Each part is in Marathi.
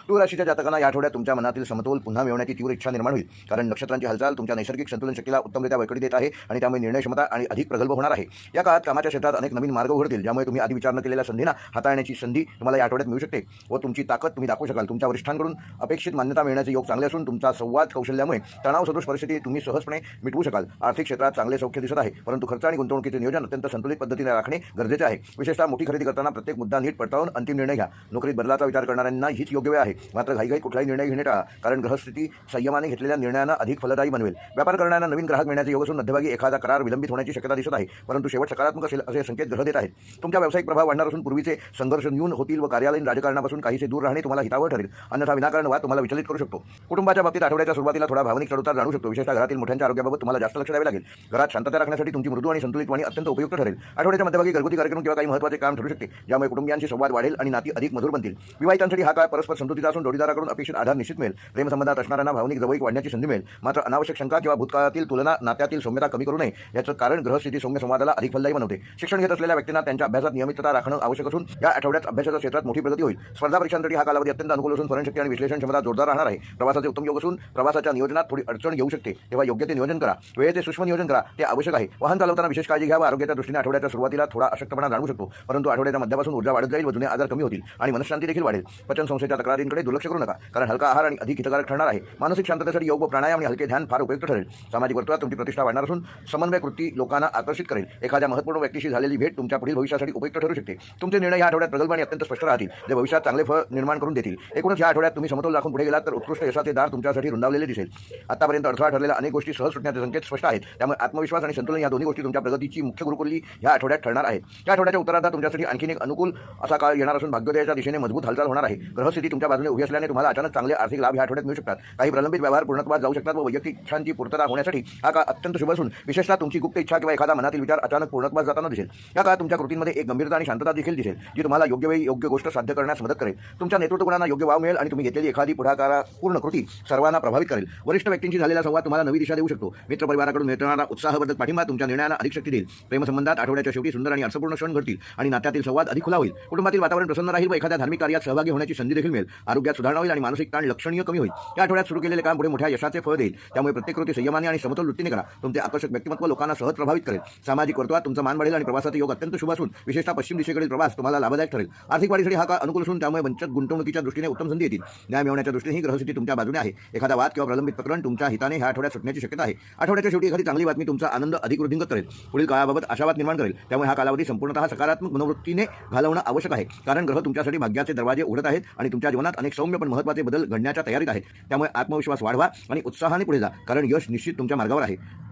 तुळ राशीच्या जातकांना या आठवड्यात तुमच्या मनातील समतोल पुन्हा मिळवण्याची तीव्र इच्छा निर्माण होईल, कारण नक्षत्रांची हालचाल तुमच्या नैसर्गिक संतुलन शक्तीला उत्तमरित्या बळकटी देत आहे आणि त्यामुळे निर्णय क्षमता आणि अधिक प्रगल्भ होणार आहे। या काळात कामाच्या क्षेत्रात अनेक नवीन मार्ग उघडतील, ज्यामुळे तुम्ही आधी विचार न केलेल्या संधींना हाताळण्याची संधी तुम्हाला या आठवड्यात मिळू शकते व तुमची ताकद तुम्ही दाखवू शकाल। तुमच्या वरिष्ठांकडून अपेक्षित मान्यता मिळण्याचे योग चांगले असून तुमचा संवाद कौशल्यामुळे तणाव सदृश परिस्थिती तुम्ही सहजपणे मिटवू शकाल। आर्थिक क्षेत्रात चांगले सौख्य दिसत आहे, परंतु खर्च आणि गुंतवणुकीचे नियोजन अत्यंत संतुलित पद्धतीने राखणे गरजेचे आहे। विशेषतः मोठी खरेदी करताना प्रत्येक मुद्दा नीट पडताळून अंतिम निर्णय घ्या। नोकरीत बदलाचा विचार करणाऱ्यांना हीच योग्य वेळ आहे, मात्र घाईघाई कुठलाही निर्णय घेणे टाळा, कारण ग्रहस्थिती संयमाने घेतलेल्या निर्णयांना अधिक फलदायी बनवेल। व्यापार करणाऱ्यांना नवीन ग्राहक मिळण्याचे योग असून मध्यभागी एखादा करार विलंबित होण्याची शक्यता दिसत आहे, परंतु शेवट सकारात्मक असेल असे संकेत ग्रह देत आहेत। तुमच्या व्यावसायिक प्रभाव वाढणार असून पूर्वीचे संघर्ष न्यून होतील व कार्यालयीन राजकारणापासून काहीसे दूर राहणे तुम्हाला हितावह ठरेल, अन्यथा विनाकारण वाद तुम्हाला विचलित करू शकतो। कुटुंबाच्या बाबतीत आठवड्याच्या सुरुवातीला थोडा भावनिक चढउतार जाणू शकतो, विशेषतः घरातील मोठ्यांच्या आरोग्याबाबत तुम्हाला जास्त लक्ष द्यावे लागेल। घरात शांतता राखण्यासाठी तुमची मृदू आणि संतुलित वाणी अत्यंत उपयुक्त ठरेल। आठवड्याच्या मध्यभागी घरगुती कार्यक्रम किंवा काही महत्त्वाचे काम ठरू शकते, ज्यामुळे कुटुंबियांशी संवाद वाढेल आणि नाती अधिक मधुर बनतील। विवाहितांसाठी हा काळ परस्पर समजुतीचा असून जोडीदाराकडून अपेक्षित आधार निश्चित मिळेल। प्रेमसंबंधात असणाऱ्यांना भावनिक जवळीक वाढण्याची संधी मिळेल, मात्र अनावश्यक शंका किंवा भूतकाळातील तुलना नात्यातील सौम्यता कमी करू नये, याचं कारण ग्रहस्थिती सौम्य संवादाला अधिक फलदायी बनवते। शिक्षण घेत असलेल्या व्यक्तींना त्यांच्या अभ्यासात नियमितता राखणं आवश्यक असून या आठवड्यात अभ्यासाच्या क्षेत्रात मोठी प्रगती होईल। स्पर्धा परीक्षांसाठी हा कालावधी अत्यंत अनुकूल असून स्मरणशक्ती आणि विश्लेषण क्षमता जोरदार राहणार आहे। प्रवासाचे उत्तम योग असून प्रवासाच्या नियोजनात थोडी अडचण येऊ शकते, तेव्हा योग्य ते नियोजन करा। वेळेचे सूक्ष्म नियोजन करा, ते आवश्यक आहे। वाहन चालवताना विशेष काळजी घ्या व आरोग्याच्या दृष्टीने आठवड्याच्या सुरुवातीला थोडा अशक्तपणा जाणवू शकतो, परंतु आठवड्याच्या मध्यापासून ऊर्जा वाढत जाईल व जुने आजार कमी होतील आणि मनशांती देखील वाढेल। पचन संस्थेच्या तक्रारींकडे दुर्लक्ष करू नका, कारण हलका आहार आणि अधिक हितकारक ठरणार आहे। मानसिक शांततेसाठी योग व प्राणायाम आणि हलके ध्यान फार उपयुक्त ठरेल। सामाजिक वर्तुळात तुमची प्रतिष्ठा वाढणार असून समन्वय कृती लोकांना आकर्षित करेल। एखाद्या महत्त्वपूर्ण व्यक्तीशी झालेली भेट तुमच्या पुढील भविष्यासाठी उपयुक्त ठरू शकते। तुमचे निर्णय या आठवड्यात प्रगल्भ आणि अत्यंत स्पष्ट राहतील, जे भविष्यात चांगले फळ निर्माण करून देतील। एकूणच या आठवड्यात तुम्ही समतोल राखून पुढे गेलात तर उत्कृष्ट यशाचे दार तुमच्यासाठी रुंदावलेले दिसेल। आतापर्यंत अडथळा ठरलेल्या अनेक गोष्टी सहज सुटण्याचे संकेत स्पष्ट आहेत, त्यामुळे आत्मविश्वास आणि संतुलन या दोन्ही गोष्टी तुमच्या प्रगतीची मुख्य गुरुकुल्ली या आठवड्यात ठरणार आहेत। या आठवड्याच्या उत्तरार्धात तुमच्यासाठी आणखी एक अनुकूल असा काळ येणार असून भाग्योदयाच्या दिशेने मजबूत हालचाल होणार आहे। ग्रहस्थिती तुमच्या बाजूने उभी असल्याने तुम्हाला अचानक चांगले आर्थिक लाभ या आठवड्यात मिळू शकतात। काही प्रलंबित व्यवहार पूर्णत्वास जाऊ शकतात व वैयक्तिक इच्छांची पूर्तता होण्यासाठी हा काळ अत्यंत शुभ असून विशेषतः तुमची गुप्त इच्छा किंवा एखादा मनातील विचार अचानक पूर्णत्वास जाताना दिसेल। या काळात तुमच्या कृतींमध्ये एक गंभीरता आणि शांतता देखील दिसेल, जी तुम्हाला योग्य वेळी योग्य गोष्ट साध्य करण्यास मदत करेल। तुमच्या नेतृत्व गुणांना योग्य वाव मिळेल आणि तुम्ही घेतलेली एखादी पुढाकारपूर्ण कृती सर्वांना प्रभावित करेल। वरिष्ठ व्यक्तींशी झालेला संवाद तुम्हाला नवी दिशा देऊ शकतो। मित्रपरिवाराकडून मिळणारा उत्साहवर्धक पाठिंबा तुमच्या निर्णयांना अधिक शक्ती देईल। प्रेमसंबंधात आठवड्याच्या शेवटी सुंदर आणि अर्थपूर्ण क्षण घडतील आणि नात्यातील संवाद अधिक खुला होईल। कुटुंबातील वातावरण प्रसन्न राहील व एखाद्या धार्मिक कार्यात सहभागी होण्याची संधी देखील मिळेल। आरोग्यात सुधारणा होईल आणि मानसिक ताण लक्षणीय कमी होईल। या आठवड्यात सुरू केलेले काम पुढे मोठ्या यशाचे फळ देईल, त्यामुळे प्रत्येक कृती संयमाने आणि समतोल वृत्तीने करा। तुमचे आकर्षक व्यक्तिमत्व लोकांना सहज प्रभावित करेल। सामाजिक वर्तुळात तुमचा मान वाढेल आणि प्रवासाचे योग अत्यंत शुभ असून विशेषतः पश्चिम दिशेकडील प्रवास तुम्हाला लाभदायक ठरेल। आर्थिक वाढीसाठी हा काळ अनुकूल असून त्यामुळे बंचत गुंतवणुकीच्या दृष्टीने उत्तम संधी येतील। न्याय मिळवण्याच्या दृष्टीने ही ग्रहस्थिती तुमच्या बाजूने आहे। एखादा वाद किंवा प्रलंबित प्रकरण तुमच्या हिताने ह्या आठवड्यात सुटण्याची शक्यता आहे। आठवड्याच्या शेवटी एखादी चांगली बातमी तुमचा आनंद अधिक वृद्धिंगत करेल, पुढील काळाबाबत आशावाद निर्माण करेल। त्यामुळे हा कालावधी संपूर्णतः सकारात्मक मनोवृत्तीने घालवणं आवश्यक आहे, कारण ग्रह तुमच्यासाठी भाग्याचे दरवाजे उघडत आहेत आणि तुमच्या जीवनात अनेक सौम्य पण महत्त्वाचे बदल घडण्याच्या तयारीत आहेत। त्यामुळे आत्मविश्वास वाढवा आणि उत्साहाने पुढे जा, कारण यश निश्चित तुमच्या मार्गावर आहे।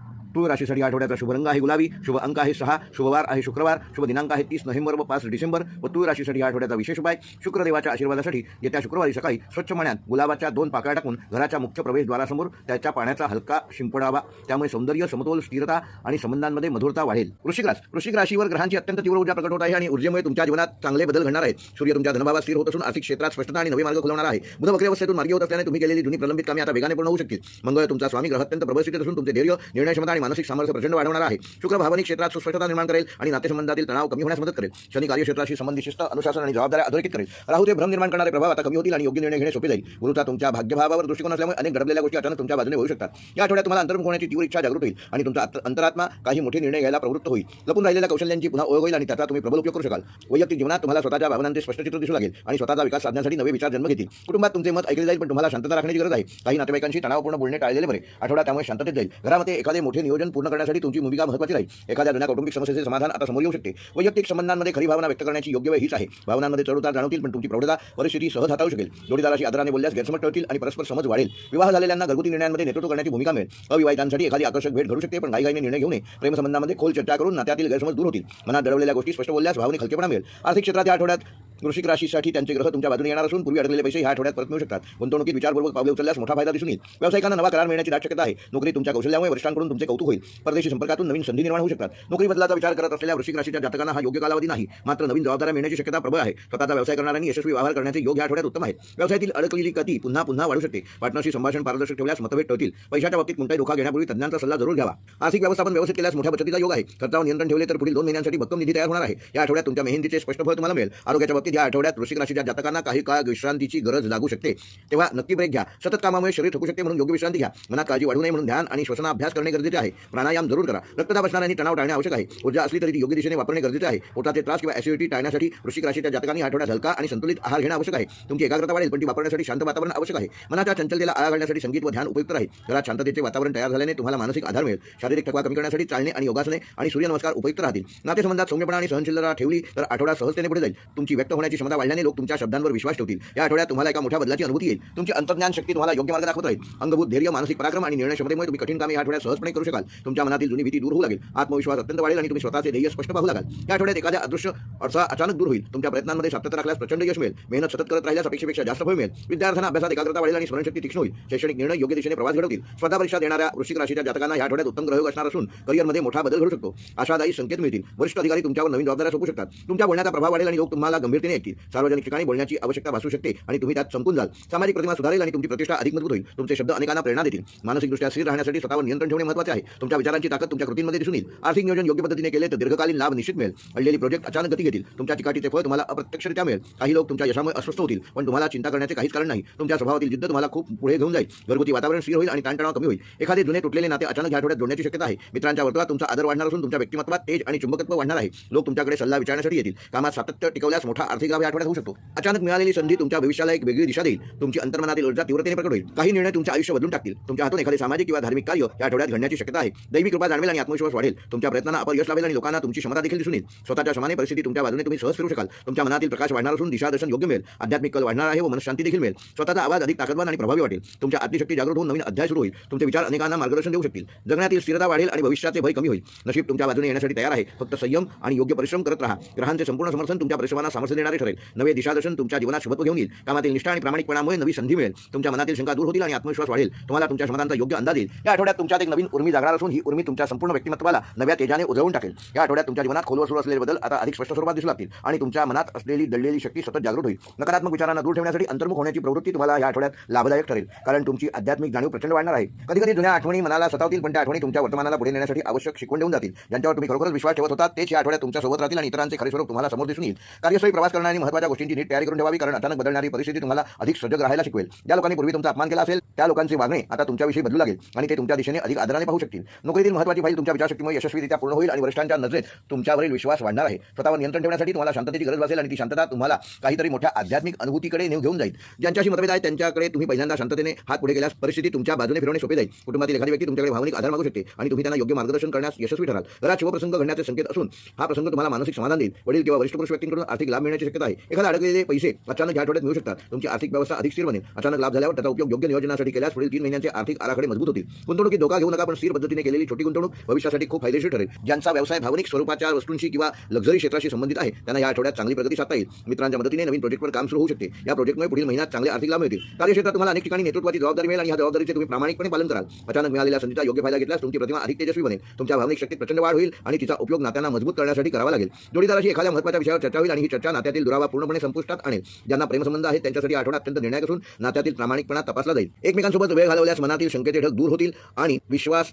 तुळ राशीसाठी आठवड्याचा शुभ रंग आहे गुलाबी, शुभ अंक आहे 6, शुभवार आहे शुक्रवार, शुभ दिनांक आहे 30 नोव्हेंबर व 5 डिसेंबर व तुळ राशीसाठी आठवड्याचा विशेष उपाय शुक्रदेवाच्या आशीर्वादासाठी येत्या शुक्रवारी सकाळी स्वच्छ पाण्यात गुलाबाच्या 2 पाकळ्या टाकून घराच्या मुख्य प्रवेशद्वारासमोर त्याच्या पाण्याचा हलका शिंपडावा, त्यामुळे सौंदर्य, समतोल, स्थिरता आणि संबंधांमध्ये मधुरता वाढेल। वृश्चिक राशीवर ग्रहांची अत्यंत तीव्र ऊर्जा प्रकट होत आहे आणि ऊर्जेमुळे तुमच्या जीवनात चांगले बदल घडणार आहेत। सूर्य तुमच्या धनभावात स्थिर होत असून आर्थिक क्षेत्रात स्पष्टता आणि नवे मार्ग खुलवणार आहे। बुध वक्री अवस्थेतून मार्गी होत असल्याने तुम्ही केलेली जुनी प्रलंबित कामे आता वेगाने पूर्ण होऊ शकतील। मंगळ तुमचा स्वामी ग्रह अत्यंत प्रबळ स्थितीत असून तुमचे धैर्य, निर्णय क्षमता आणि मानसिक सामर्थ्य प्रचंड वाढवणार आहे। शुक्र भावनिक क्षेत्रात सुस्पष्टता निर्माण करेल आणि नातेसंबंधातील तणाव कमी होण्यास मदत करेल। शनी कार्यक्षेत्राशी संबंधित शिस्त, अनुशासन आणि जबाबदाऱ्या अधोरेखित करेल। राहूचे भ्रम निर्माण करणारे प्रभाव आता कमी होतील आणि योग्य निर्णय घेणे सोपे जाईल। गुरुचा तुमच्या भाग्यभावावर दृष्टिकोन असल्यामुळे अनेक घडलेल्या गोष्टी अचानक तुमच्या बाजूने होऊ शकतात। या आठवड्यात तुम्हाला अंतर्मुख होण्याची तीव्र इच्छा जागृत होईल आणि तुमचा अंतरात्मा काही मोठे निर्णय घ्यायला प्रवृत्त होईल। लपून राहिलेल्या कौशल्यांची पुन्हा ओळख होईल आणि त्याचा तुम्ही प्रबल उपयोग करू शकाल। वैयक्तिक जीवनात तुम्हाला स्वतःच्या भावनांचे स्पष्ट चित्र दिसू लागेल आणि स्वतःचा विकास साधण्यासाठी नवे विचार जन्म घेतील। कुटुंबात तुमचे मत ऐकले जाईल, पण तुम्हाला शांतता राखण्याची गरज आहे। काही नातेवाईकांशी तणावपूर्ण बोलणे टाळलेले बरे। आठवडा त्यामुळे शांततेत जाईल। घरामध्ये एखादे मोठे नियोजन पूर्ण करण्यासाठी तुमची भूमिका महत्त्वाची राहील। एखाद्या जुन्या कौटुंबिक समस्येचे समाधान आता समोर येऊ शकते। वैयक्तिक संबंधांमध्ये खरी भावना व्यक्त करण्याची योग्य वेळ हीच आहे। भावनांमध्ये चढउतार जाणवतील, पण तुमची प्रौढता परिस्थिती सहज हाताळू शकेल। जोडीदाराशी आदराने बोलल्यास गैरसमज टळतील आणि परस्पर समज वाढेल। विवाह झालेल्यांना घरगुती निर्णयांमध्ये नेतृत्व करण्याची भूमिका मिळेल। अविवाहितांसाठी एखादी आकर्षक भेट घडू शकते, पण घाईघाईने निर्णय घेऊ नये। प्रेमसंबंधामध्ये खोल चर्चा करून नात्यातील गैरसमज दूर होतील। मनात दडवलेल्या गोष्टी स्पष्ट बोलल्यास भावनिक हलकेपणा मिळेल। आर्थिक क्षेत्रात या आठवड्यात वृश्चिक राशीसाठी त्यांचे ग्रह तुमच्या बाजूने येणार असून पूर्वी अडकलेले पैसे ह्या आठवड्यात परत मिळू शकतात। गुंतवणुकीत विचारपूर्वक पावले उचलल्यास मोठा फायदा दिसून येईल। व्यावसायिकांना नवा करार मिळण्याची दाट शक्यता आहे। नोकरी तुमच्या कौशल्यामुळे वरिष्ठांकडून तुमचे कौतुक कौतुक होईल. परदेशी संपर्कातून नवीन संधी निर्माण होऊ शकतात. नोकरी बदलाचा विचार करत असलेल्या वृश्चिक राशीच्या जातकांना हा योग्य कालावधी नाही, मात्र नवीन जबाबदाऱ्या मिळण्याची शक्यता प्रबळ आहे. स्वतःचा व्यवसाय करणाऱ्यांनी यशस्वी व्यवहार करण्याचे योग या आठवड्यात उत्तम आहे. व्यवसायातील अडकलेली गती पुन्हा वाढू शकते. पार्टनरशी संभाषण पारदर्शक ठेवल्यास मतभेद टळतील. पैशाच्या बाबतीत कोणताही धोका घेण्यापूर्वी तज्ञांचा सल्ला जरूर घ्यावा. आर्थिक व्यवस्थापन व्यवस्थित केल्यास मोठ्या बचतीचा योग आहे. खर्चावर नियंत्रण ठेवले तर पुढील 2 महिन्यांसाठी भक्कम निधी तयार होणार आहे. या आठवड्यात तुमच्या मेहनतीचे स्पष्ट फळ तुम्हाला मिळेल. आरोग्याच्या बाबतीत या आठवड्यात वृश्चिक राशीच्या जातकांना काही काळ विश्रांतीची गरज लागू शकते, तेव्हा नक्की ब्रेक घ्या. सतत कामामुळे शरीर थकू शकते, म्हणून योग्य विश्रांती घ्या. मनात काळजी वाढू नये म्हणून ध्यान आणि श्वसनाभ्यास करणे गरजेचे आहे. प्राणायाम जरूर करा. रक्तदाब असणाऱ्यांनी तणाव टाळणे आवश्यक आहे. ऊर्जा असली तरी ती योग्य दिशेने वापरणे गरजेचे आहे. पोटाचे त्रास किंवा ऍसिडिटी टाळण्यासाठी वृश्चिक राशीच्या जातकांनी आठवड्यात हलका आणि संतुलित आहार घेणे आवश्यक आहे. तुमची एकाग्रता वाढेल, पण ती वापरण्यासाठी शांत वातावरण आवश्यक आहे. मनाच्या चंचलतेला आळा घालण्यासाठी संगीत व ध्यान उपयुक्त राहील. घरात शांततेचे वातावरण तयार झाल्याने तुम्हाला मानसिक आधार मिळेल. शारीरिक थकवा कमी करण्यासाठी चालणे आणि योगासने आणि सूर्यनमस्कार उपयुक्त राहतील. नातेसंबंधात सौम्यपणा आणि सहनशीलता ठेवली तर आठवडा सहजतेने पुढे जाईल. तुमची व्यक्त होण्याची क्षमता वाढल्याने लोक तुमच्या शब्दांवर विश्वास ठेवतील. या आठवड्यात तुम्हाला एका मोठ्या बदलाची अनुभूती येईल. तुमची अंतर्ज्ञान शक्ती तुम्हाला योग्य मार्ग दाखवत राहील. अंगभूत धैर्य, मानसिक पराक्रम आणि निर्णय क्षमतेमुळे तुम्ही कठीण कामे या आठवड्यात सहजपणे करू शकाल. तुमच्या मनातील जुनी भीती दूर होऊ लागेल. आत्मविश्वास अत्यंत वाढेल आणि तुम्ही स्वतःचे ध्येय स्पष्ट पाहू लागाल. या आठवड्यात एखाद्या अदृश्य अडथळा अचानक दूर होईल. तुमच्या प्रयत्नांमध्ये सातत्य राखल्यास प्रचंड यश मिळेल. मेहनत सतत करत राहिल्यास अपेक्षेपेक्षा जास्त फळ मिळेल. विद्यार्थ्यांना अभ्यासात एकाग्रता वाढेल आणि स्मरणशक्ती तीक्ष्ण होईल. शैक्षणिक निर्णय योग्य दिशेने प्रवास घडवतील. स्पर्धा परीक्षा देणाऱ्या वृश्चिक राशीच्या जातकांना या आठवड्यात उत्तम ग्रहयोग असणार असून करिअरमध्ये मोठा बदल घडू शकतो. आशादायी संकेत मिळतील. वरिष्ठ अधिकारी तुमच्यावर नवीन जबाबदाऱ्या सोपवू शकतात. तुमच्या बोलण्याचा प्रभाव वाढेल आणि लोक तुम्हाला गंभीरतेने ऐकतील. सार्वजनिक ठिकाणी बोलण्याची आवश्यकता भासू शकते आणि तुम्ही त्यात संपून जाल. सामाजिक प्रतिमा सुधारेल आणि तुमची प्रतिष्ठा अधिक मजबूत होईल. तुमचे शब्द अनेकांना प्रेरणा देतील. मानसिकदृष्ट्या स्थिर राहण्यासाठी स्वतःवर नियंत्रण ठेवणे महत्त्वाचे आहे. तुमच्या विचारांची ताकद तुमच्या कृतींमध्ये दिसून येईल. आर्थिक नियोजन योग्य पद्धतीने केले तर दीर्घकालीन लाभ निश्चित मिळेल. अडलेली प्रोजेक्ट अचानक गती घेतील. तुमच्या चिकाटीचे फळ तुम्हाला अप्रत्यक्षरित्या मिळेल. काही लोक तुमच्या यशामुळे अस्वस्थ होतील, पण तुम्हाला चिंता करण्याचे काहीच कारण नाही. तुमच्या स्वभावातील जिद्द तुम्हाला खूप पुढे घेऊन जाईल. घरगुती वातावरण स्थिर होईल आणि ताणतणाव कमी होईल. एखादे जुने तुटलेले नाते अचानक या आठवड्यात जोडण्याची शक्यता आहे. मित्रांच्या वर्तुळात तुमचा आदर वाढणार असून तुमच्या व्यक्तिमत्वात तेज आणि चुंबकत्व वाढणार आहे. लोक तुमच्याकडे सल्ला विचारण्यासाठी येतील. कामात सातत्य टिकवल्यास मोठा आर्थिक लाभ या आठवड्यात होऊ शकतो. अचानक मिळालेली संधी तुमच्या भविष्याला एक वेगळी दिशा देईल. तुमची अंतर्मनातील ऊर्जा तीव्रतेने प्रकट होईल. काही निर्णय तुमचे आयुष्य बदलून टाकतील. तुमच्या हातून एखादे सामाजिक किंवा धार्मिक कार्य या आठवड्यात घडण्याची शक्यता आहे. दैवी कृपा जाणवेल आणि आत्मविश्वास वाढेल. तुमच्या प्रयत्नांना अपयश लाभेल आणि लोकांना तुमची क्षमता देखील दिसून येईल. स्वतःच्या श्रमाने परिस्थिती तुमच्या बाजूने तुम्ही सहज फिरू शकाल. तुमच्या मनातील प्रकाश वाढणार असून दिशादर्शन योग्य मिळेल. आध्यात्मिक कल वाढणार आहे व मनशांती देखील मिळेल. स्वतःचा आवाज अधिक ताकदवान आणि प्रभावी वाटेल. तुमच्या आत्मशक्ती जागृत होऊन नवीन अध्याय सुरू होईल. तुमचे विचार अनेकांना मार्गदर्शन देऊ शकतील. जगण्यातील स्थिरता वाढेल आणि भविष्याचे भय कमी होईल. नशीब तुमच्या बाजूने येण्यासाठी तयार आहे. फक्त संयम आणि योग्य परिश्रम करत राहा. ग्रहांचे संपूर्ण समर्थन तुमच्या परिश्रमांना सामर्थ्य देणारे ठरेल. नवे दिशादर्शन तुमच्या जीवनात शुभत्व घेऊन येईल. कामातील निष्ठा आणि प्रामाणिकपणामुळे नवी संधी मिळेल. तुमच्या मनातील शंका दूर होतील आणि आत्मविश्वास वाढेल. तुम्हाला तुमच्या क्षमतांचा योग्य अंदाज येईल. या आठवड्यात तुमच्यात एक नवीन उर्मी जागणार असून ही उर्मी तुमच्या संपूर्ण व्यक्तिमत्वाला नव्या तेजाने उजळून टाकेल. या आठवड्यात तुमच्या जीवनात खोलवर सुरू असलेले बदल आता अधिक स्पष्ट स्वरूपात दिसू लागतील आणि तुमच्या मनात असलेली दडलेली शक्ती सतत जागृत होईल. नकारात्मक विचारांना दूर ठेवण्यासाठी अंतर्मुख होण्याची प्रवृत्ती तुम्हाला या आठवड्यात लाभदायक ठरेल, कारण तुमची आध्यात्मिक जाणीव प्रचंड वाढणार आहे. कधी जुन्या आठवणी मनाला सतावतील, पण त्या आठवणी तुमच्या वर्तमानाला पुढे नेण्यासाठी आवश्यक शिकवण देऊन जातील. ज्यांच्यावर तुम्ही खरोखरच विश्वास ठेवत होता तेच या आठवड्यात तुमच्या सोबत राहतील आणि इतरांचे खरे स्वरूप तुम्हाला समोर दिसून येईल. कार्यस्थळी प्रवास करणारी महत्त्वाच्या गोष्टींची नीट तयारी करून ठेवावी, कारण अचानक बदलणारी परिस्थिती तुम्हाला अधिक सजग राहायला शिकवेल. ज्या लोकांनी पूर्वी तुमचा अपमान केला असेल त्या लोकांचे वागणे आता तुमच्याविषयी बदलू लागेल आणि ते तुमच्या दिशेने अधिक आदराने पाहू शकतील. नोकरीतील महत्त्वाची फाईल तुमच्या विचारशक्तीमुळे यशस्वीरित्या पूर्ण होईल आणि वरिष्ठांच्या नजरेत तुमच्यावरील विश्वास वाढणार आहे. स्वतःवर नियंत्रण ठेवण्यासाठी तुम्हाला शांततेची गरज असेल आणि ती शांतता तुम्हाला काहीतरी मोठ्या आध्यात्मिक अनुभूतीकडे घेऊन जाईल. ज्यांच्याशी मतभेद आहे त्यांच्याकडे तुम्ही पहिल्यांदा शांततेने हात पुढे केल्यास परिस्थिती तुमच्या बाजूने फिरवणे सोपे जाईल. कुटुंबातील एखादी व्यक्ती तुमच्याकडे भावनिक आधार मागू शकते आणि तुम्ही त्यांना योग्य मार्गदर्शन करण्यास यशस्वी ठराल. घरात शुभप्रसंग घडण्याचे संकेत असून हा प्रसंग तुम्हाला मानसिक समाधान देईल. वडील किंवा वरिष्ठ पुरुष व्यक्तींकडून आर्थिक लाभ मिळण्याची शक्यता आहे. एखादा अडकलेले पैसे अचानक या आठवड्यात मिळू शकतात. तुमची आर्थिक व्यवस्था अधिक स्थिर बनेल. अचानक लाभ झाल्यावर त्याचा उपयोग योग्य नियोजनासाठी केल्यास पुढील 3 महिन्यांचे आर्थिक आराखडे मजबूत होतील. गुंतवणुकीत धोका घेऊ नका, पण स्थिर पद्धतीने केलेली छोटी गुंतवणूक भविष्यासाठी खूप फायदेशीर ठरेल. ज्यांचा व्यवसाय भावनिक स्वरूपाच्या वस्तूंशी किंवा लक्झरी क्षेत्राशी संबंधित आहे त्यांना या आठवड्यात चांगली प्रगती साधता येईल. मित्रांच्या मदतीने नवीन प्रोजेक्टवर काम सुरू होऊ शकते. या प्रोजेक्टमुळे पुढील महिन्यात चांगले आर्थिक लाभ मिळतील. कार्यक्षेत्रात तुम्हाला अनेक ठिकाणी नेतृत्वाची जबाबदारी मिळेल आणि या जबाबदारीचे तुम्ही प्रामाणिकपणे पालन कराल. अचानक मिळालेल्या संधीचा योग्य फायदा घेतल्यास तुमची प्रतिमा अधिक तेजस्वी बनेल. तुमच्या भावनिक शक्तीत प्रचंड वाढ होईल आणि तिचा उपयोग नात्यांना मजबूत करण्यासाठी करावा लागेल. जोडीदाराशी एखाद्या महत्त्वाच्या विषयावर चर्चा होईल आणि ही चर्चा नात्यातील दुरावा पूर्णपणे संपुष्टात आणेल. ज्यांना प्रेमसंबंध आहेत त्यांच्यासाठी आठवडा अत्यंत निर्णायक असून नात्यातील प्रामाणिकपणा तपासला जाईल. एकमेकांसोबत वेळ घालवल्यास मनातील शंकेचे ढग दूर होतील आणि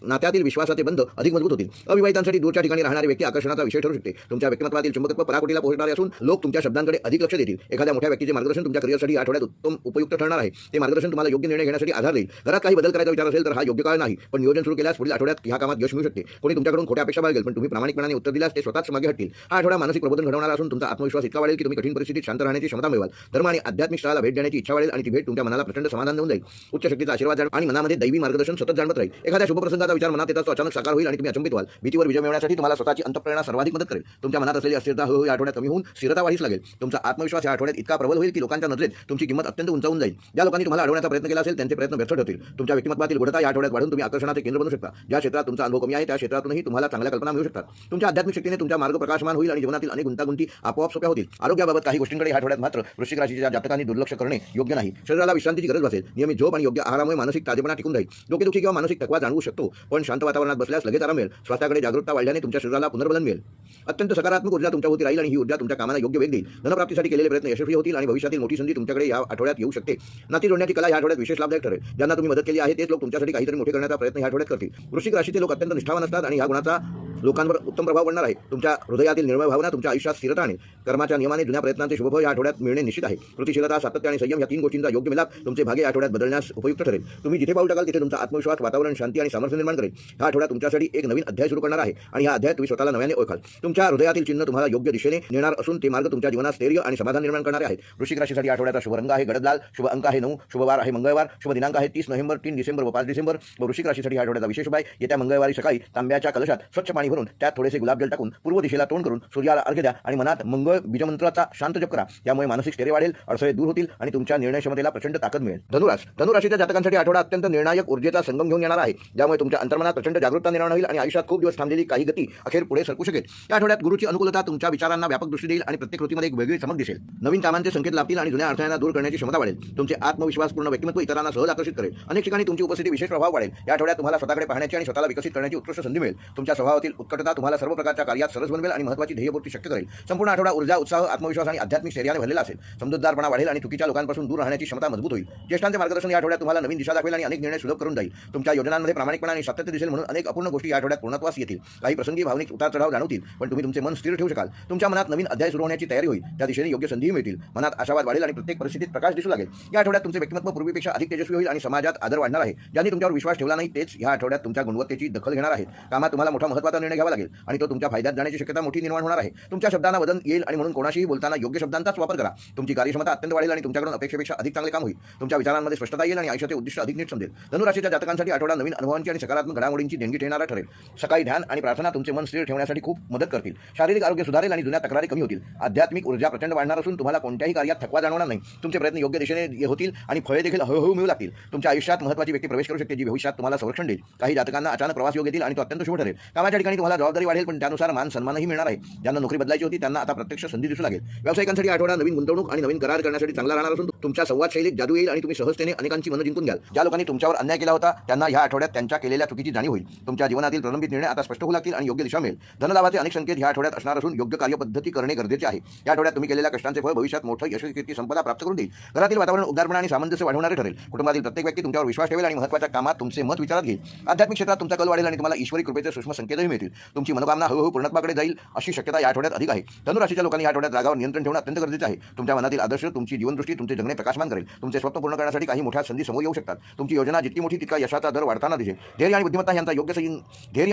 नात्यातील विश्वासाचे बंध अधिक मजबूत होतील. अविवाहितांसाठी दूरच्या ठिकाणी राहणारी व्यक्ती आकर्षणाचा विषय ठरू शकते. तुमच्या व्यक्तिमत्वातील चुंबकत्व पराकोटीला पोहोचणारे असून लोक तुमच्या शब्दांकडे अधिक लक्ष देतील. एखाद्या मोठ्या व्यक्तीचे मार्गदर्शन तुमच्या करिअरसाठी आठवड्यात उत्तम उपयुक्त ठरणार आहे. ते मार्गदर्शन तुम्हाला योग्य निर्णय घेण्यासाठी आधार देईल. घरात काही बदल करायचा विचार असेल तर हा योग्य काळ नाही, पण नियोजन सुरू केल्यास पुढील आठवड्यात ह्या कामात यश मिळू शकते. कोणी तुमच्याकडून खोट्या अपेक्षा बाळगेल, पण तुम्ही प्रामाणिकपणाने उत्तर दिल्यास ते स्वतःच मागे हटतील. हा आठवडा मानसिक प्रबोधन घडवणारा असून तुमचा आत्मविश्वास इतका वाढेल की तुम्ही कठीण परिस्थितीत शांत राहण्याची क्षमता मिळवाल. धर्म आणि आध्यात्मिक स्थळाला भेट देण्याची इच्छा वाढेल आणि ती भेट तुमच्या मनाला प्रचंड समाधान देऊन जाईल. उच्च शक्तीचा आशीर्वाद आणि मनामध्ये दैवी मार्गदर्शन सतत जाणवत राहील. एखाद्या शुभप्रसंगाचा विचार मनात येताच तो अचानक साकार होईल आणि तुम्ही अचंबित व्हाल. भीतीवर विजय मिळवण्यासाठी तुम्हाला स्वतःची अंतःप्रेरणा सर्वाधिक मदत करेल. तुमच्या मनात असलेली अस्थिरता या आठवड्यात कमी होऊन स्थिरता वाढीस लागेल. तुमचा आत्मविश्वास या आठवड्यात इतका प्रबल होईल की लोकांच्या नजरेत तुमची किंमत अत्यंत उंचावून जाईल. ज्या लोकांनी तुम्हाला अडवण्याचा प्रयत्न केला असेल त्यांचे प्रयत्न व्यर्थ ठरतील. तुमच्या व्यक्तिमत्वातील गुणता या आठवड्यात वाढून तुम्ही आकर्षणाचे केंद्र बनू शकता. ज्या क्षेत्रात तुमचा अनुभव कमी आहे त्या क्षेत्रातूनही तुम्हाला चांगल्या कल्पना मिळू शकतात. तुमच्या आध्यात्मिक शक्तीने तुमचा मार्ग प्रकाशमान होईल आणि जीवनातील अनेक गुंतागुंती आपोआप सोप्या होतील. आरोग्याबाबत काही गोष्टींकडे या आठवड्यात मात्र वृश्चिक राशीच्या जातकांनी दुर्लक्ष करणे योग्य नाही. शरीराला विश्रांतीची गरज असेल. नियमित झोप आणि योग्य आहारामुळे मानसिक ताजेपणा टिकून राहील. डोकेदुखी किंवा मानसिक थकवा जाणवू शकतो, पण पण शांत वातावरणात बसल्यास लगेच आराम मिळेल. स्वास्थ्याकडे जागरूकता वाढल्याने तुमच्या शरीराला पुनर्बलन मिळेल. अत्यंत सकारात्मक ऊर्जा तुमच्याभोवती राहील आणि ही ऊर्जा तुमच्या कामाला योग्य वेग देईल. धनप्राप्तीसाठी केलेले प्रयत्न यशस्वी होतील आणि भविष्यातील मोठी संधी तुमच्याकडे या आठवड्यात येऊ शकते. नाती जोडण्याची कला या आठवड्यात विशेष लाभदायक ठरेल. ज्यांना तुम्ही मदत केली आहे तेच लोक तुमच्यासाठी काहीतरी मोठे करण्याचा प्रयत्न या आठवड्यात करतील. वृश्चिक राशीचे लोक अत्यंत निष्ठावान असतात आणि या गुणाचा लोकांवर उत्तम प्रभाव पडणार आहे. तुमच्या हृदयातील निर्मळ भावना तुमच्या आयुष्यात स्थिरता आणेल. कर्माच्या नियमाने जुन्या प्रयत्नांचे शुभफळ या आठवड्यात मिळणे निश्चित आहे. कृतिशीलता, सातत्य आणि संयम या तीन गोष्टींचा योग्य मिलाप तुमचे भाग्य या आठवड्यात बदलण्यास उपयुक्त ठरेल. तुम्ही जिथे पाऊल टाकाल तिथे तुमचा आत्मविश्वास, वातावरण, शांती आणि सामर्थ्य निर्माण करेल. हा आठवडा तुमच्यासाठी एक नवीन अध्याय सुरू करणार आहे आणि हा अध्याय तुम्ही स्वतःला नव्याने ओळखाल. तुमच्या हृदयातील चिन्ह तुम्हाला योग्य दिशेने नेणार असून ते मार्ग तुमच्या जीवनात स्थैर्य आणि समाधान निर्माण करणारे आहेत. वृश्चिक राशीसाठी आठवड्याचा शुभ रंग आहे गडद लाल, शुभ अंक आहे 9, शुभ वार आहे मंगळवार, शुभ दिनांक आहे 30 नोव्हेंबर, 3 डिसेंबर व 5 डिसेंबर. वृश्चिक राशीसाठी आठवड्याचा विशेष उपाय येत्या मंगळवारी सकाळी तांब्याच्या कलशात स्वच्छ पाणी भरून त्यात थोडेसे गुलाबजल टाकून पूर्व दिशेला तोंड करून सूर्याला अर्घ्य द्या आणि मनात मंगळ बीजमंत्राचा शांत जप करा. त्यामुळे मानसिक स्थैर्य वाढेल, अडथळे दूर होतील आणि तुमच्या निर्णय क्षमतेला प्रचंड ताकद मिळेल. धनुराशीच्या जातकांसाठी आठवडा अत्यंत निर्णायक ऊर्जेचा संगम घेऊन येणार आहे, ज्यामुळे तुमच्या अंतर्मनात प्रचंड जागरूकता निर्माण होईल आणि आयुष्यात खूप दिवस थांबलेली काही गती अखेर पुढे सरकू शकेल. या आठवड्यात गुरुची अनुकूलता तुमच्या विचारांना व्यापक दृष्टी देईल आणि प्रत्येक कृतीमध्ये एक वेगळी चमक दिसेल. नवीन कामांचे संकेत लाभतील आणि जुन्या अडथळ्यांना दूर करण्याची क्षमता वाढेल. तुमचे आत्मविश्वासपूर्ण व्यक्तिमत्व इतरांना सहज आकर्षित करेल. अनेक ठिकाणी तुमची उपस्थिती विशेष प्रभाव पाडेल. या आठवड्यात तुम्हाला स्वतःकडे पाहण्याची आणि स्वतःला विकसित करण्याची उत्कृष्ट संधी मिळेल. तुमच्या स्वभावातील उत्कटता तुम्हाला सर्व प्रकारच्या कार्यात सरस बनवेल आणि महत्त्वाची ध्येयपूर्ती शक्य करेल. संपूर्ण आठवडा ऊर्जा, उत्साह, आत्मविश्वास आणि आध्यात्मिक स्थैर्याने भरलेला असेल. समजूतदारपणा वाढेल आणि चुकीच्या लोकांपासून दूर राहण्याची क्षमता मजबूत होईल. ज्येष्ठांचे मार्गदर्शन या आठवड्यात तुम्हाला नवीन दिशा दाखवेल आणि अनेक निर्णय सुलभ करून जाईल. तुमच्या योजनांमध्ये प्रामाणिकपणा आणि सातत्य दिसेल म्हणून अनेक अपूर्ण गोष्टी या आठवड्यात पूर्णत्वास येतील. काही प्रसंगी भावनिक उतार-चढाव जाणवतील, पण तुम्ही तुमचे मन स्थिर ठेवू शकाल. तुमच्या मनात नवीन अध्याय सुरू होण्याची तयारी होईल. त्या दिशेने योग्य संधीही मिळतील. मनात आशावाद वाढेल आणि प्रत्येक परिस्थितीत प्रकाश दिसू लागेल. या आठवड्यात तुमचे व्यक्तिमत्व पूर्वीपेक्षा अधिक तेजस्वी होईल आणि समाजात आदर वाढणार आहे. ज्यांनी तुमच्यावर विश्वास ठेवला नाही तेच या आठवड्यात तुमच्या गुणवत्तेची दखल घेणार आहेत. कामात तुम्हाला मोठा महत्त्वाचा निर्णय घ्यावा लागेल आणि तो तुमच्या फायद्यात जाण्याची शक्यता मोठी निर्माण होणार आहे. तुमच्या शब्दांना वजन येईल आणि म्हणून कोणाशीही बोलताना योग्य शब्दांचाच वापर करा. तुमची कार्यक्षमता अत्यंत वाढेल आणि तुमच्याकडून अपेक्षेपेक्षा अधिक चांगले काम होईल. तुमच्या विचारांमध्ये स्पष्टता येईल आणि आयुष्याचे उद्दिष्ट अधिक नीट समजेल. धनुराशीच्या जातकांसाठी आठवडा नवीन अनुभवांची आणि सकारात्मक घडामोडींची देणगी ठरणारा ठरेल. सकाळी ध्यान आणि प्रार्थना तुमचे मन स्थिर ठेवण्यासाठी खूप मदत करतील. शारीरिक आरोग्य सुधारेल आणि जुन्या तक्रारी कमी होतील. आध्यात्मिक ऊर्जा प्रचंड वाढणार असून तुम्हाला कोणत्याही कार्यात थकवा जाणवणार नाही. तुमचे प्रयत्न योग्य दिशेने होतील आणि फळे देखील हळूहळू मिळू लागतील. तुमच्या आयुष्यात महत्त्वाची व्यक्ती प्रवेश करू शकते जी भविष्यात तुम्हाला संरक्षण देईल. काही जातकांना अचानक प्रवास योग येतील आणि तो अत्यंत शुभ ठरेल. कामाच्या ठिकाणी तुम्हाला जबाबदारी वाढेल, पण त्यानुसार मान सन्मानही मिळणार आहे. ज्यांना नोकरी बदलायची होती त्यांना आता प्रत्यक्ष संधी दिसू लागेल. व्यावसायिकांसाठी आठवडा नवीन गुंतवणूक आणि नवीन करार करण्यासाठी चांगला राहणार असून तुमच्या संवाद शैलीत जादू येईल आणि तुम्ही सहजतेने अनेकांची मनं जिंकून घ्याल. ज्या लोकांनी तुमच्यावर अन्याय केला होता त्यांना या आठवड्यात त्यांच्या केलेल्या चुकीची जाणीव होईल. तुमच्या जीवनातील प्रलंबित निर्णय आता स्पष्ट होऊ लागतील आणि योग्य दिशा मिळेल. धनलाभाचे अनेक संकेत या आठवड्यात असणार असून योग्य कार्यपद्धती करणे गरजेचे आहे. या आठवड्यात तुम्ही केलेल्या कष्टांचे फळ भविष्यात मोठं यश, कीर्ती, संपदा प्राप्त करून देईल. घरातील वातावरण उदारपणा आणि सामंजस्य वाढवणारे ठरेल. कुटुंबातील प्रत्येक व्यक्ती तुमच्यावर विश्वास ठेवेल आणि महत्त्वाच्या कामात तुमचे मत विचारात घेईल. आध्यात्मिक क्षेत्रात तुमचा कल वाढेल आणि तुम्हाला ईश्वरी कृपेचे सूक्ष्म संकेतही मिळतील. तुमची मनोकामना हळूहळू पूर्णत्वाकडे जाईल अशी शक्यता या आठवड्यात अधिक आहे. धनुराशीच्या लोकांनी या आठवड्यात रागावर नियंत्रण ठेवणे अत्यंत गरजेचे आहे. तुमच्या मनातील आदर्श तुमची जीवनदृष्टी तुमचे जगणे प्रकाशमान करेल. तुमचे स्वप्न पूर्ण करण्यासाठी काही मोठ्या संधी समोर येऊ शकतात. तुमची योजना जितकी मोठी तितका यशाचा दर वाढताना दिसेल. धैर्य आणि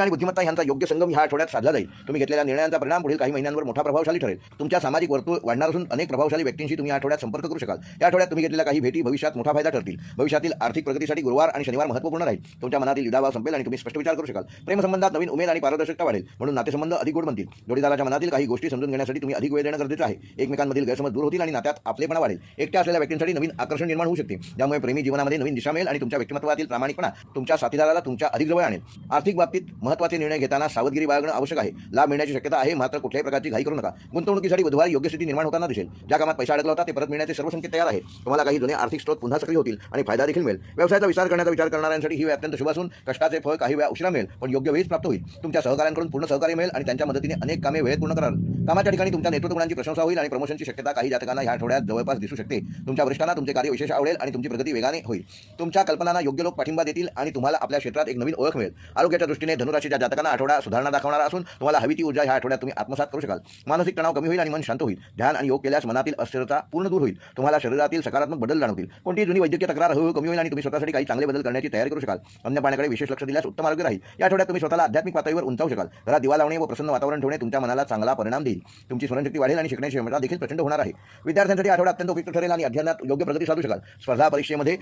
बुद्धिमत्ता यांचा योग्य संगम या आठवड्यात साधला जाईल. तुम्ही घेतलेल्या निर्णयांचा परिणाम पुढील काही महिन्यांवर मोठा प्रभावशाली ठरेल. तुमच्या सामाजिक वर्तुळ वाढणार असून अनेक प्रभावशाली व्यक्तींशी तुम्ही आठवड्यात संपर्क करू शकाल. या आठवड्यात तुम्ही घेतलेल्या काही भेटी भविष्यात मोठा फायदा ठरतील. भविष्यातील आर्थिक प्रगतीसाठी गुरुवार आणि शनिवार महत्त्वपूर्ण राहील. तुमच्या मनातील युधाभाव संपेल आणि तुम्ही स्पष्ट विचार करू शकाल. प्रेमसंबंधात नवीन उमेद आणि पारदर्शकता वाढेल, म्हणून नातेसंबंध अधिक गोड बनतील. जोडीदाराच्या मनातील काही गोष्टी समजून घेण्यासाठी तुम्ही अधिक वेळ देणं गरजेचं आहे. एकमेकांमधील गैरसमज दूर होतील आणि नात्यात आपलेपणा वाढेल. एकट्या असलेल्या व्यक्तींसाठी नवीन आकर्षण निर्माण होऊ शकते, ज्यामुळे प्रेमी जीवनामध्ये नवीन दिशा मिळेल आणि तुमच्या व्यक्तिमत्वातील प्रामाणिकपणा तुमच्या साथीदाराला तुमच्या अधिक जवळ आणेल. आर्थिक बाबतीत महत्त्वाचे निर्णय घेताना सावधगिरी बाळगणं आवश्यक आहे. लाभ मिळण्याची शक्यता आहे, मात्र कुठल्याही प्रकारची घाई करू नका. गुंतवणुकीसाठी बुधवारी योग्य स्थिती निर्माण होताना दिसेल. ज्या कामात पैसा अडकला होता ते परत मिळण्याचे सर्व संकेत तयार आहेत. तुम्हाला काही जुने आर्थिक स्रोत पुन्हा सक्रिय होतील आणि फायदा देखील मिळेल. व्यवसायाचा विचार करण्याचा विचार करणाऱ्यांसाठी ही वेळ अत्यंत शुभ असून कष्टाचे फळ काही वेळा उशिरा मिळेल, पण योग्य वेळीच प्राप्त होईल. तुमच्या सहकाऱ्यांकडून पूर्ण सहकार्य मिळेल आणि त्यांच्या मदतीने अनेक कामे वेळेत पूर्ण कराल. कामाच्या ठिकाणी तुमच्या नेतृत्व गुणांची प्रशंसा होईल आणि प्रमोशनची शक्यता काही जातकांना या आठवड्यात जवळपास दिसू शकते. तुमच्या वरिष्ठांना तुमचे कार्य विशेष आवडेल आणि तुमची प्रगती वेगाने होईल. तुमच्या कल्पनांना योग्य लोक पाठिंबा देतील आणि तुम्हाला आपल्या क्षेत्रात एक नवीन ओळख मिळेल. आरोग्याच्या दृष्टीने धनुराशीच्या जातकांना आठवडा सुधारणा दाखवणारा असून तुम्हाला हवी ती ऊर्जा या आठवड्यात तुम्ही आत्मसात करू शकाल. मानसिक तणाव कमी होईल आणि मन शांत होईल. ध्यान आणि योग केल्यास मनातील अस्थिरता पूर्ण दूर होईल. तुम्हाला शरीरातील सकारात्मक बदल जाणवतील. कोणतीही जुनी वैद्यकीय तक्रार हळूहळू कमी होईल आणि तुम्ही स्वतःसाठी काही चांगले बदल करण्याची तयारी करू शकाल. अन्न पाण्याकडे विशेष लक्ष दिल्यास उत्तम आरोग्य राहील. या आठवड्यात तुम्ही स्वतःला आध्यात्मिक पातळीवर उंचावू शकाल. घरात दिवा लावणे व प्रसन्न वातावरण ठेवणे तुमच्या मनाला चांगला परिणाम देईल. तुमची स्मरणशक्ती वाढेल आणि शिकण्याची क्षमता देखील प्रचंड होणार आहे. विद्यार्थ्यांसाठी आठवडा अत्यंत उपयुक्त ठरेल आणि अध्ययनात योग्य प्रगती साधू शकाल. स्पर्धा परीक्षेमध्ये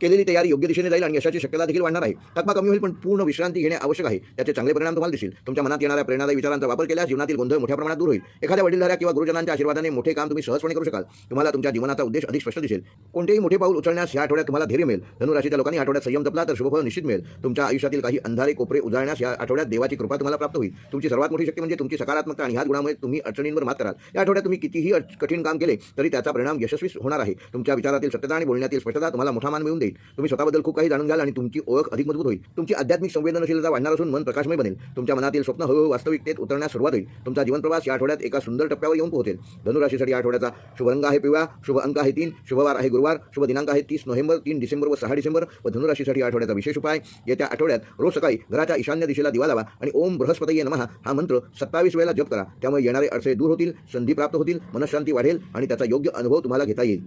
केलेली तयारी योग्य दिशेने जाईल आणि यशाची शक्यता देखील वाढणार आहे. थकवा कमी होईल, पण पूर्ण विश्रांती घेणे आवश्यक आहे. त्याचे चांगले परिणाम तुम्हाला दिसतील. तुमच्या मनात येणाऱ्या प्रेरणादायी विचारांचा वापर केल्यास जीवनातील गोंधळ मोठ्या प्रमाणात दूर होईल. एखाद्या वडीलधाऱ्या किंवा गुरुजनांच्या आशीर्वादाने मोठे काम तुम्ही सहजपणे करू शकाल. तुम्हाला तुमच्या जीवनाचा उद्देश अधिक स्पष्ट दिसेल. कोणतेही मोठे पाऊल उचलण्यास या आठवड्यात तुम्हाला धैर्य मिळेल. धनुराशीच्या लोकांनी आठवड्यात संयम जपला तर शुभफळ निश्चित मिळेल. तुमच्या आयुष्यातील काही अंधारे कोपरे उजाळण्यास या आठवड्यात देवाची कृपा तुम्हाला प्राप्त होईल. तुमची सर्वात मोठी शक्ती म्हणजे तुमची सकारात्मकता आणि ह्याच गुणामुळे तुम्ही अडचणींवर मात कराल. या आठवड्यात तुम्ही कितीही कठीण काम केले तरी त्याचा परिणाम यशस्वी होणार आहे. तुमच्या विचारातील सत्यता आणि बोलण्यातील स्पष्टता तुम्हाला मोठा मान मिळवून देईल. देईल. तुम्ही स्वतःबद्दल खूप काही जाणून घ्याल आणि तुमची ओळख अधिक मजबूत होईल. तुमची आध्यात्मिक संवेदनशीलता वाढणार असून मन प्रकाशमय बनेल. तुमच्या मनातील स्वप्न हळूहळू वास्तविकतेत उतरण्यास सुरुवात होईल. तुमचा जीवन प्रवास या आठवड्यात एका सुंदर टप्प्यावर येऊन पोहोचेल. धनुराशीसाठी या आठवड्याचा शुभ रंग आहे पिवळा, शुभ अंक आहे 3, शुभवार आहे गुरुवार, शुभ दिनांक आहे 30 नोव्हेंबर, 3 डिसेंबर व 6 डिसेंबर. व धनुराशीसाठी आठवड्याचा विशेष उपाय, येत्या आठवड्यात रोज सकाळी घराच्या ईशान्य दिशेला दिवा लावा आणि ओम बृहस्पतये नमः हा मंत्र 27 वेळेला जप करा. त्यामुळे येणारे अडथळे दूर होतील, संधी प्राप्त होतील, मनःशांती वाढेल आणि त्याचा योग्य अनुभव तुम्हाला घेता येईल.